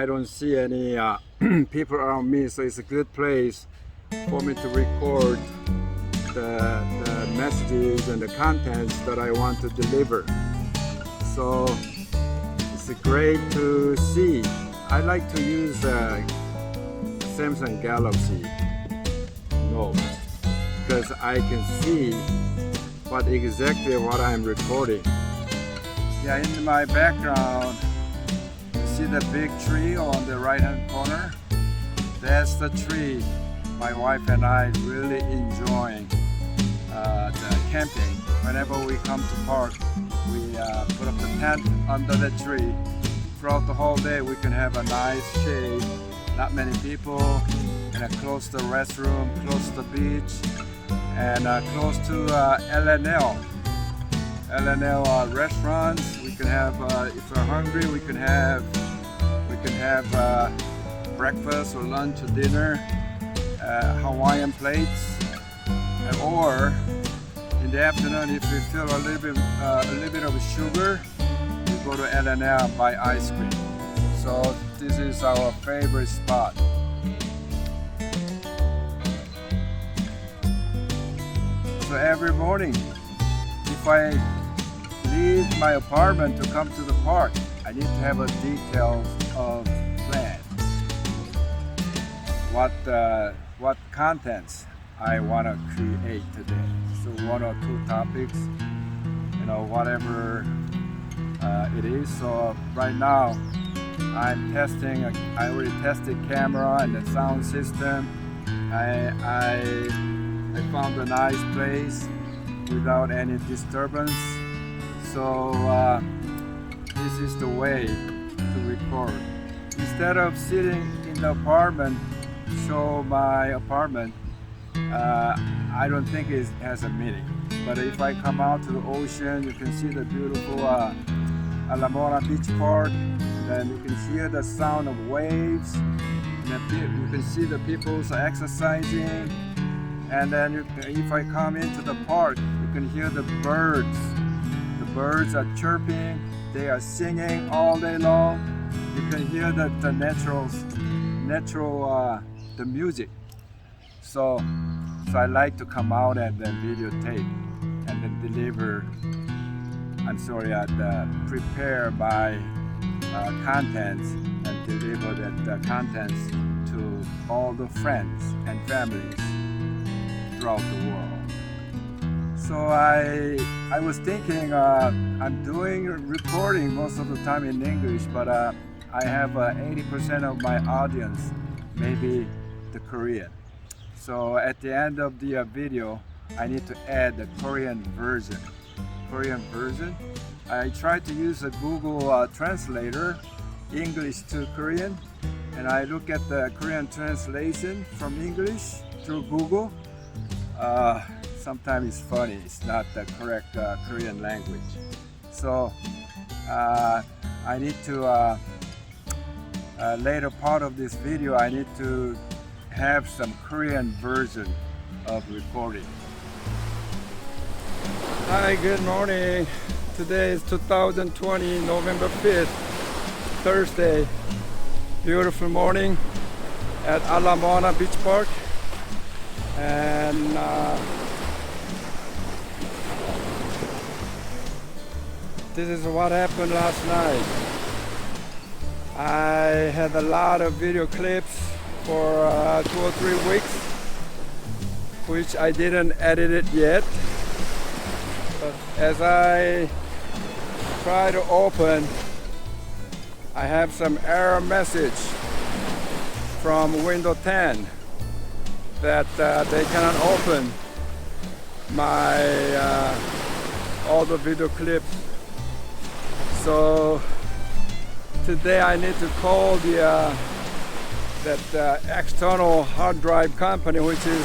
I don't see any people around me, so it's a good place for me to record the messages and the contents that I want to deliver. So it's great to see. I like to use Samsung Galaxy Note because I can see exactly what I'm recording. Yeah, in my background, you see the big tree on the right hand corner? That's the tree my wife and I really enjoying the camping. Whenever we come to park, we put up the tent under the tree. Throughout the whole day we can have a nice shade, not many people, and close to the restroom, close to the beach, and close to LNL restaurants. We can have, if we're hungry, we can have breakfast or lunch or dinner, Hawaiian plates, or in the afternoon, if we feel a little bit of sugar, we go to LNL and buy ice cream. So this is our favorite spot. So every morning, if I leave my apartment to come to the park, I need to have a details of plan. What contents I want to create today. So 1 or 2 topics, whatever it is. So right now I'm testing. I already tested camera and the sound system. I found a nice place without any disturbance. So this is the way to record. Instead of sitting in the apartment, show my apartment, I don't think it has a meaning. But if I come out to the ocean, you can see the beautiful Ala Moana Beach Park, then you can hear the sound of waves, and you can see the people exercising, and then if I come into the park, you can hear the birds. The birds are chirping, they are singing all day long. You can hear the the music. So I like to come out and then videotape and then deliver. Prepare my contents and deliver the contents to all the friends and families throughout the world. So I was thinking I'm doing recording most of the time in English, but I have 80% of my audience, maybe the Korean. So at the end of the video, I need to add the Korean version. I tried to use a Google translator, English to Korean, and I look at the Korean translation from English through Google. Sometimes it's funny, it's not the correct Korean language. So I need to, later part of this video, I need to have some Korean version of recording. Hi, good morning. Today is 2020, November 5th, Thursday. Beautiful morning at Ala Moana Beach Park. And this is what happened last night. I had a lot of video clips for 2 or 3 weeks, which I didn't edit it yet. But as I try to open, I have some error message from Windows 10 that they cannot open my all the video clips. So today I need to call that external hard drive company, which is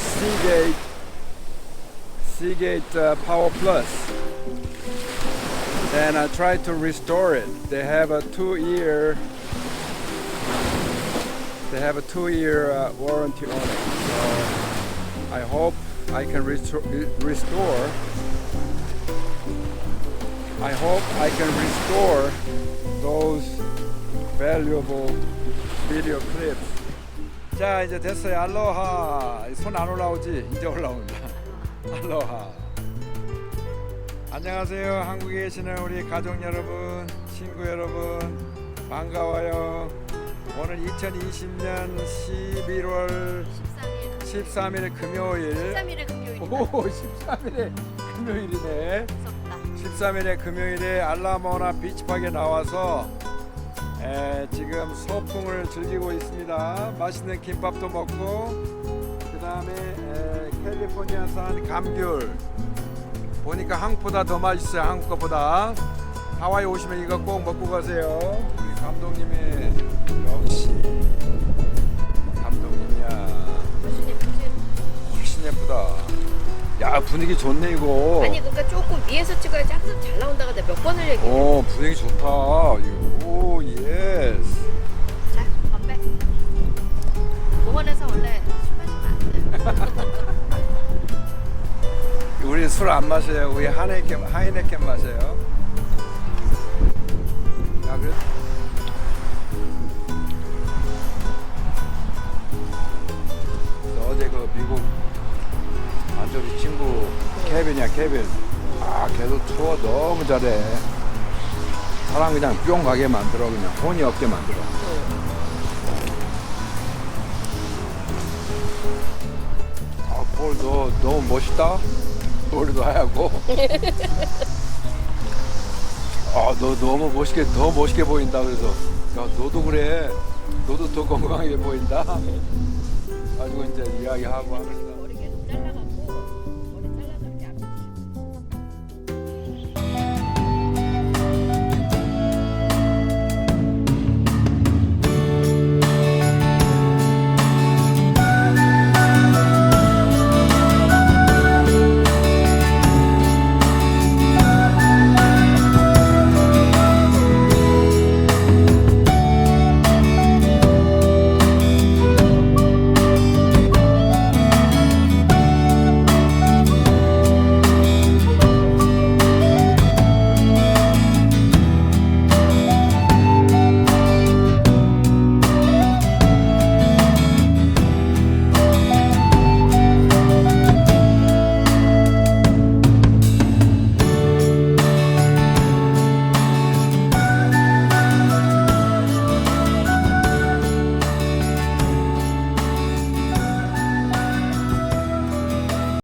Seagate Power Plus. Then I try to restore it. They have a 2-year warranty on it. So I hope I can restore. I hope I can restore those valuable video clips. 자, 이제 됐어요. 알로하. 손 안 올라오지? 이제 올라온다. 알로하. 안녕하세요. 한국에 계시는 우리 가족 여러분, 친구 여러분, 반가워요. 오늘 2020년 11월 13일 금요일. 13일에 금요일이다. 오, 13일에 금요일이네. 무섭다. 13일에 금요일에 알라모나 비치팍에 나와서 지금 소풍을 즐기고 있습니다. 맛있는 김밥도 먹고, 그 다음에 캘리포니아산 감귤 보니까 한국보다 더 맛있어요. 한국 것보다. 하와이 오시면 이거 꼭 먹고 가세요. 우리 감독님이 역시 감독님이야. 훨씬 예쁘다. 야, 분위기 좋네 이거. 아니 그러니까 조금 위에서 찍어야지 항상 잘 나온다가 내가 몇 번을 얘기해. 오, 분위기 좋다. 오, 예스. 자, 건배. 공원에서 원래 술 마시면 안 돼. 우리 술 안 마셔요. 우리 하이네켄 마셔요. 야, 그래. 어제 그 미국 안쪽이 친구 케빈이야, 케빈. 아, 걔도 투어 너무 잘해. 사람 그냥 뿅 가게 만들어. 그냥 혼이 없게 만들어. 아, 폴 너 너무 멋있다. 머리도 하얗고. 아, 너 너무 멋있게, 더 멋있게 보인다. 그래서 야, 너도 그래. 너도 더 건강하게 보인다. 가지고 이제 이야기하고 하면서.